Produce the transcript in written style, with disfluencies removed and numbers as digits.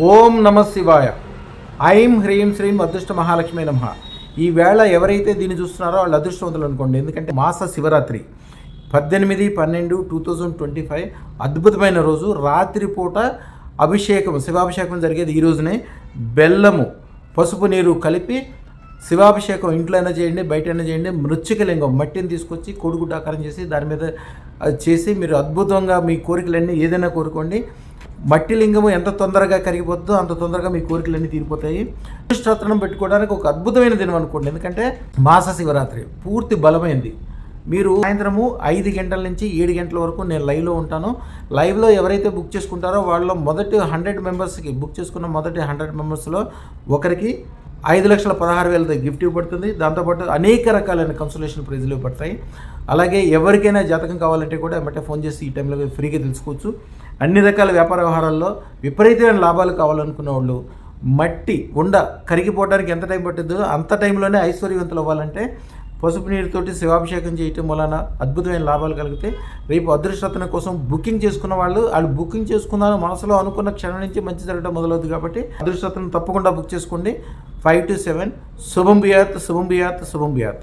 ఓం నమ శివాయ. ఐం హ్రీం శ్రీం అదృష్ట మహాలక్ష్మి నమః. ఈ వేళ ఎవరైతే దీన్ని చూస్తున్నారో వాళ్ళు అదృష్టవంతులు అనుకోండి. ఎందుకంటే మాస శివరాత్రి 18/12/2025 అద్భుతమైన రోజు. రాత్రిపూట అభిషేకం, శివాభిషేకం జరిగేది ఈ రోజునే. బెల్లము, పసుపు నీరు కలిపి శివాభిషేకం ఇంట్లో అయినా చేయండి, బయట అయినా చేయండి. మృచ్చికలింగం మట్టిని తీసుకొచ్చి కోడిగుడ్డాకారం చేసి దాని మీద చేసి మీరు అద్భుతంగా మీ కోరికలన్నీ ఏదైనా కోరుకోండి. మట్టి లింగము ఎంత తొందరగా కరిగిపోతుందో అంత తొందరగా మీ కోరికలన్నీ తీరిపోతాయి. స్తోత్రం పెట్టుకోవడానికి ఒక అద్భుతమైన దినం అనుకోండి. ఎందుకంటే మాస శివరాత్రి పూర్తి బలమైంది. మీరు సాయంత్రము 5 గంటల నుంచి 7 గంటల వరకు నేను లైవ్లో ఉంటాను. లైవ్లో ఎవరైతే బుక్ చేసుకుంటారో వాళ్ళ మొదటి 100 మెంబర్స్కి, బుక్ చేసుకున్న మొదటి 100 మెంబర్స్లో ఒకరికి 5,16,000 గిఫ్ట్ ఇవ్వబడుతుంది. దాంతోపాటు అనేక రకాలైన కన్సల్టేషన్ ప్రైజులు ఇవ్వబడతాయి. అలాగే ఎవరికైనా జాతకం కావాలంటే కూడా ఏమంటే ఫోన్ చేసి ఈ టైంలో ఫ్రీగా తెలుసుకోవచ్చు. అన్ని రకాల వ్యాపార వ్యవహారాల్లో విపరీతమైన లాభాలు కావాలనుకున్న వాళ్ళు మట్టి ఉండ కరిగిపోవడానికి ఎంత టైం పట్టిందో అంత టైంలోనే ఐశ్వర్యవంతులు అవ్వాలంటే పసుపు నీరుతోటి శివాభిషేకం చేయటం వలన అద్భుతమైన లాభాలు కలిగితే రేపు అదృష్టరత్నం కోసం బుకింగ్ చేసుకున్న వాళ్ళు బుకింగ్ చేసుకున్నారో మనసులో అనుకున్న క్షణం నుంచి మంచి జరగడం మొదలవుతుంది. కాబట్టి అదృష్టరత్నం తప్పకుండా బుక్ చేసుకోండి. 5 to 7 శుభం బియాత్, శుభం బియాత్, శుభం బియాత్.